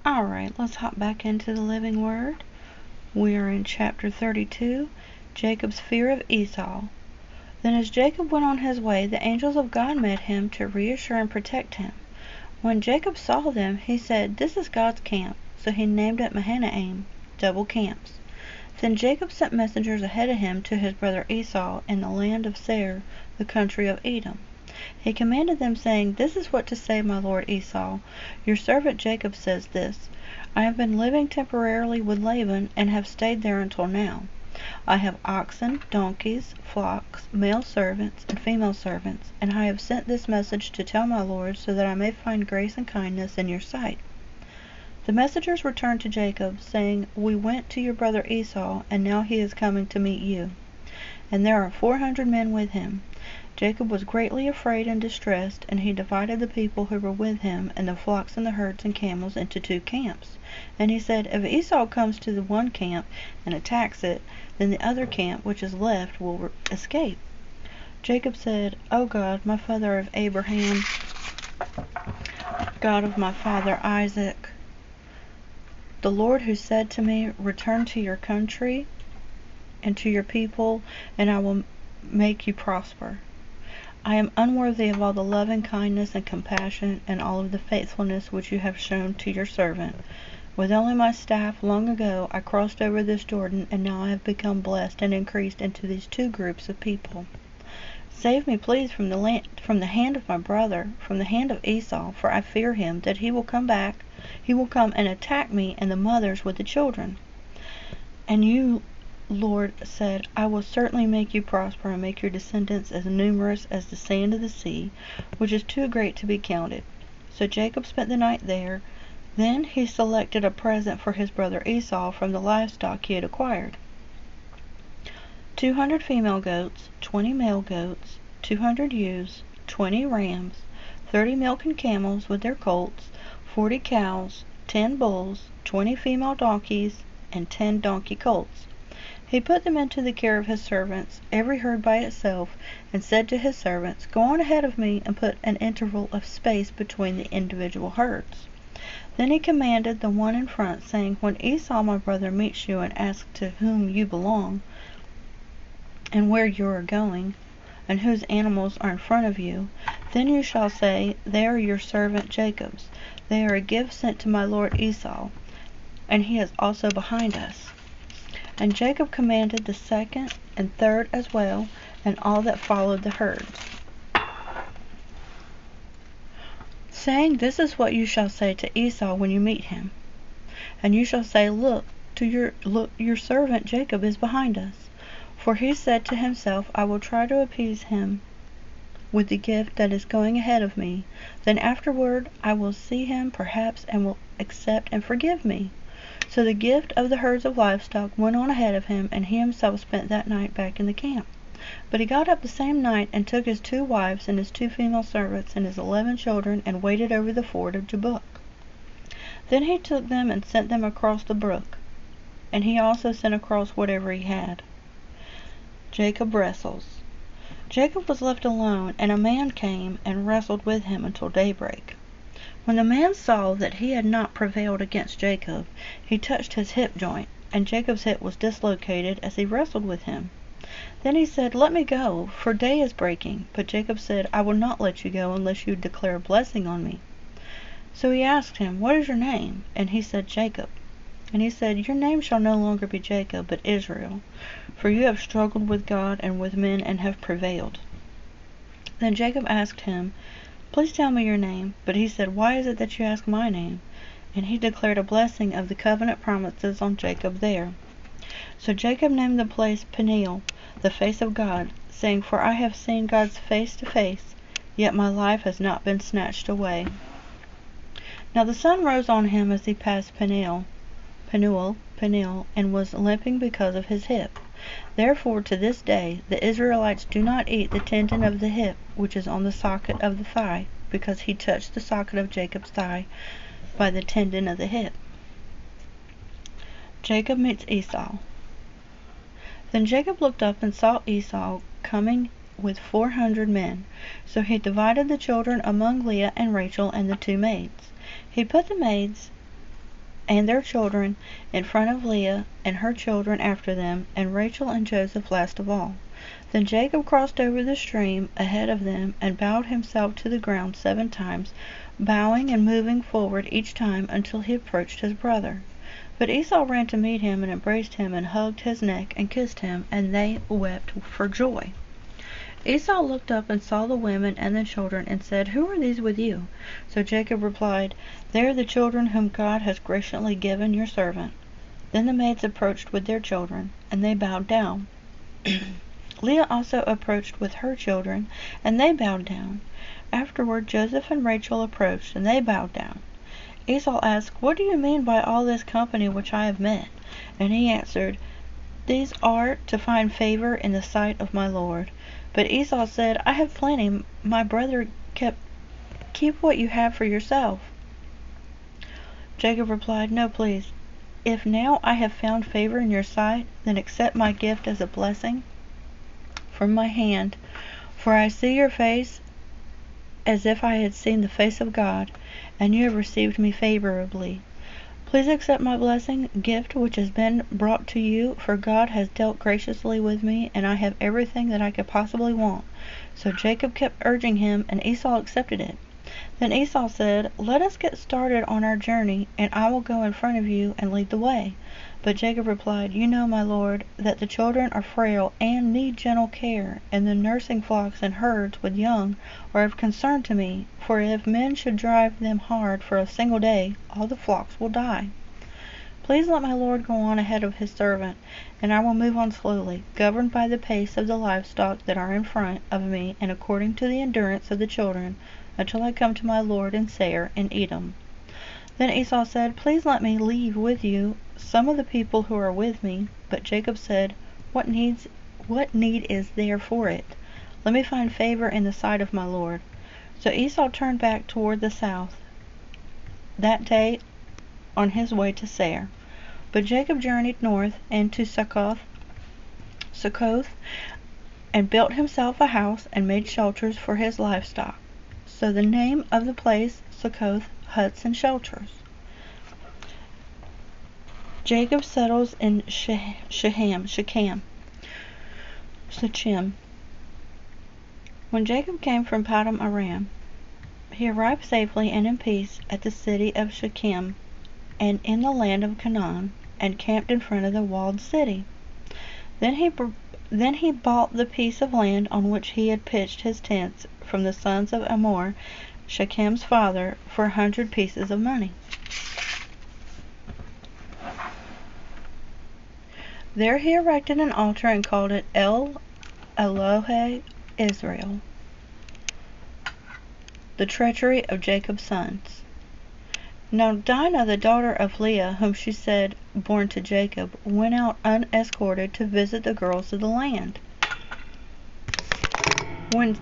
Alright, let's hop back into the Living Word. We are in chapter 32, Jacob's fear of Esau. Then as Jacob went on his way, the angels of God met him to reassure and protect him. When Jacob saw them, he said, "This is God's camp." So he named it Mahanaim, double camps. Then Jacob sent messengers ahead of him to his brother Esau in the land of Seir, the country of Edom. He commanded them, saying, "This is what to say, my lord Esau. Your servant Jacob says this: I have been living temporarily with Laban, and have stayed there until now. I have oxen, donkeys, flocks, male servants, and female servants, and I have sent this message to tell my lord, so that I may find grace and kindness in your sight." The messengers returned to Jacob, saying, "We went to your brother Esau, and now he is coming to meet you, and there are 400 men with him." Jacob was greatly afraid and distressed, and he divided the people who were with him, and the flocks and the herds and camels, into 2 camps. And he said, "If Esau comes to the one camp and attacks it, then the other camp which is left will escape." Jacob said, "O God, my father of Abraham, God of my father Isaac, the Lord who said to me, 'Return to your country and to your people, and I will make you prosper.' I am unworthy of all the loving kindness and compassion and all of the faithfulness which you have shown to your servant. With only my staff long ago I crossed over this Jordan, and now I have become blessed and increased into these 2 groups of people. Save me, please, from the hand of my brother, from the hand of Esau, for I fear him, that he will come and attack me and the mothers with the children." And you, Lord, said, "I will certainly make you prosper, and make your descendants as numerous as the sand of the sea, which is too great to be counted." So Jacob spent the night there. Then he selected a present for his brother Esau from the livestock he had acquired: 200 female goats, 20 male goats, 200 ewes, 20 rams, 30 milking camels with their colts, 40 cows, 10 bulls, 20 female donkeys, and 10 donkey colts. He put them into the care of his servants, every herd by itself, and said to his servants, "Go on ahead of me, and put an interval of space between the individual herds." Then he commanded the one in front, saying, "When Esau my brother meets you and asks to whom you belong, and where you are going, and whose animals are in front of you, then you shall say, 'They are your servant Jacob's. They are a gift sent to my lord Esau, and he is also behind us.'" And Jacob commanded the second and third as well, and all that followed the herds, saying, "This is what you shall say to Esau when you meet him. And you shall say, Look, your servant Jacob is behind us. For he said to himself, I will try to appease him with the gift that is going ahead of me. Then afterward I will see him perhaps, and will accept and forgive me." So the gift of the herds of livestock went on ahead of him, and he himself spent that night back in the camp. But he got up the same night, and took his 2 wives and his 2 female servants and his 11 children, and waded over the ford of Jabbok. Then he took them and sent them across the brook, and he also sent across whatever he had. Jacob wrestles. Jacob was left alone, and a man came and wrestled with him until daybreak. When the man saw that he had not prevailed against Jacob, he touched his hip joint, and Jacob's hip was dislocated as he wrestled with him. Then he said, "Let me go, for day is breaking." But Jacob said, "I will not let you go unless you declare a blessing on me." So he asked him, "What is your name?" And he said, "Jacob." And he said, "Your name shall no longer be Jacob, but Israel, for you have struggled with God and with men, and have prevailed." Then Jacob asked him, "Please tell me your name." But he said, "Why is it that you ask my name?" And he declared a blessing of the covenant promises on Jacob there. So Jacob named the place Peniel, the face of God, saying, "For I have seen God's face to face, yet my life has not been snatched away." Now the sun rose on him as he passed Peniel, and was limping because of his hip. Therefore to this day the Israelites do not eat the tendon of the hip which is on the socket of the thigh, because he touched the socket of Jacob's thigh by the tendon of the hip. Jacob meets Esau. Then Jacob looked up and saw Esau coming with 400 men. So he divided the children among Leah and Rachel and the 2 maids. He put the maids and their children in front of Leah, and her children after them, and Rachel and Joseph last of all. Then Jacob crossed over the stream ahead of them, and bowed himself to the ground 7 times, bowing and moving forward each time until he approached his brother. But Esau ran to meet him, and embraced him, and hugged his neck, and kissed him, and they wept for joy. Esau looked up and saw the women and the children, and said, "Who are these with you?" So Jacob replied, "They are the children whom God has graciously given your servant." Then the maids approached with their children, and they bowed down. Leah also approached with her children, and they bowed down. Afterward Joseph and Rachel approached, and they bowed down. Esau asked, "What do you mean by all this company which I have met?" And he answered, "These are to find favor in the sight of my Lord." But Esau said, "I have plenty. My brother, keep what you have for yourself." Jacob replied, "No, please. If now I have found favor in your sight, then accept my gift as a blessing from my hand, for I see your face as if I had seen the face of God, and you have received me favorably. Please accept my blessing, gift which has been brought to you, for God has dealt graciously with me, and I have everything that I could possibly want." So Jacob kept urging him, and Esau accepted it. Then Esau said, "Let us get started on our journey, and I will go in front of you and lead the way." But Jacob replied, "You know, my lord, that the children are frail and need gentle care, and the nursing flocks and herds with young are of concern to me, for if men should drive them hard for a single day, all the flocks will die. Please let my lord go on ahead of his servant, and I will move on slowly, governed by the pace of the livestock that are in front of me, and according to the endurance of the children, until I come to my lord in Seir in Edom." Then Esau said, "Please let me leave with you some of the people who are with me." But Jacob said, What need is there for it? Let me find favor in the sight of my lord." So Esau turned back toward the south that day on his way to Seir. But Jacob journeyed north into Succoth, and built himself a house, and made shelters for his livestock. So the name of the place, Succoth, huts and shelters. Jacob settles in Shechem. When Jacob came from Paddan Aram, he arrived safely and in peace at the city of Shechem, and in the land of Canaan, and camped in front of the walled city. Then he bought the piece of land on which he had pitched his tents from the sons of Hamor, Shechem's father, for 100 pieces of money. There he erected an altar and called it El Elohe Israel, the treachery of Jacob's sons. Now Dinah, the daughter of Leah, whom she said born to Jacob, went out unescorted to visit the girls of the land. When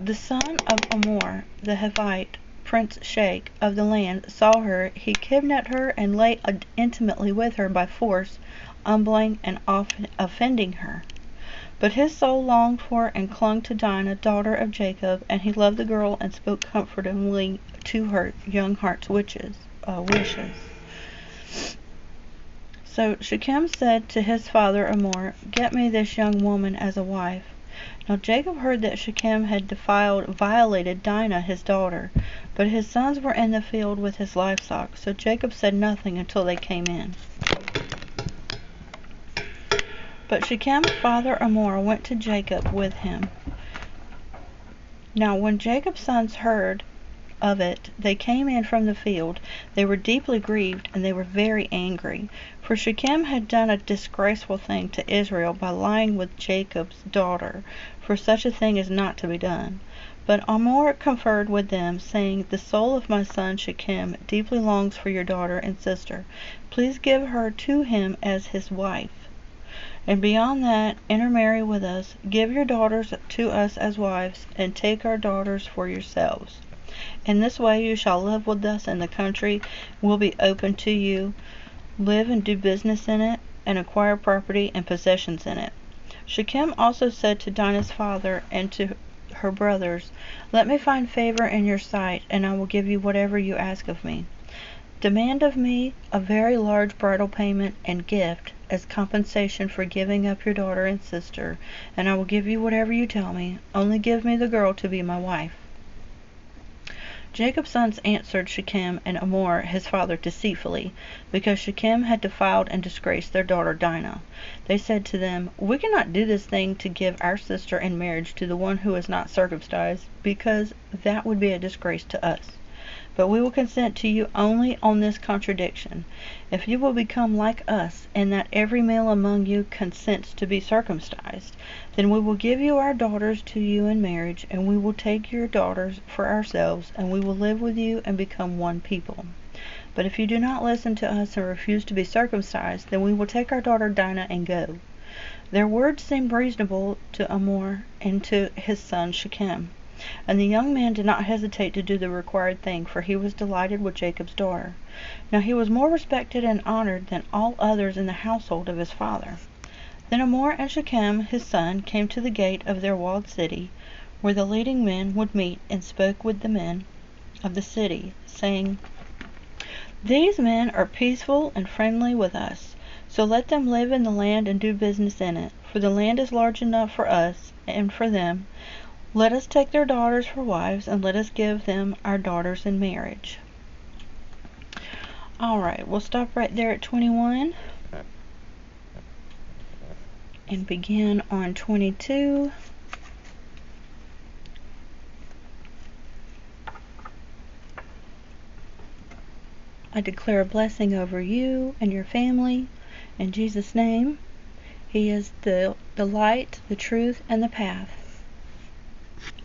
the son of Amor, the Hivite, Prince Sheikh of the land, saw her, he kidnapped her and lay intimately with her by force, humbling and offending her. But his soul longed for and clung to Dinah, daughter of Jacob, and he loved the girl and spoke comfortingly to her young heart's wishes. So Shechem said to his father Hamor, "Get me this young woman as a wife." Now Jacob heard that Shechem had violated Dinah his daughter, but his sons were in the field with his livestock, so Jacob said nothing until they came in. But Shechem's father Hamor went to Jacob with him. Now when Jacob's sons heard of it, they came in from the field. They were deeply grieved, and they were very angry, for Shechem had done a disgraceful thing to Israel by lying with Jacob's daughter, for such a thing is not to be done. But Hamor conferred with them, saying, "The soul of my son Shechem deeply longs for your daughter and sister. Please give her to him as his wife. And beyond that, intermarry with us, give your daughters to us as wives, and take our daughters for yourselves. In this way you shall live with us, and the country will be open to you. Live and do business in it, and acquire property and possessions in it." Shechem also said to Dinah's father and to her brothers, "Let me find favor in your sight, and I will give you whatever you ask of me." Demand of me a very large bridal payment and gift as compensation for giving up your daughter and sister, and I will give you whatever you tell me. Only give me the girl to be my wife." Jacob's sons answered Shechem and Hamor his father deceitfully, because Shechem had defiled and disgraced their daughter Dinah. They said to them, "We cannot do this thing to give our sister in marriage to the one who is not circumcised, because that would be a disgrace to us. But we will consent to you only on this contradiction: if you will become like us, in that every male among you consents to be circumcised, then we will give you our daughters to you in marriage, and we will take your daughters for ourselves, and we will live with you and become one people. But if you do not listen to us and refuse to be circumcised, then we will take our daughter Dinah and go." Their words seemed reasonable to Hamor and to his son Shechem. And the young man did not hesitate to do the required thing, for he was delighted with Jacob's daughter. Now he was more respected and honored than all others in the household of his father. Then Hamor and Shechem his son came to the gate of their walled city, where the leading men would meet, and spoke with the men of the city, saying, "These men are peaceful and friendly with us, so let them live in the land and do business in it, for the land is large enough for us and for them. Let us take their daughters for wives, and let us give them our daughters in marriage." Alright, we'll stop right there at 21 and begin on 22. I declare a blessing over you and your family in Jesus' name. He is the light, the truth, and the path.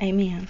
Amen.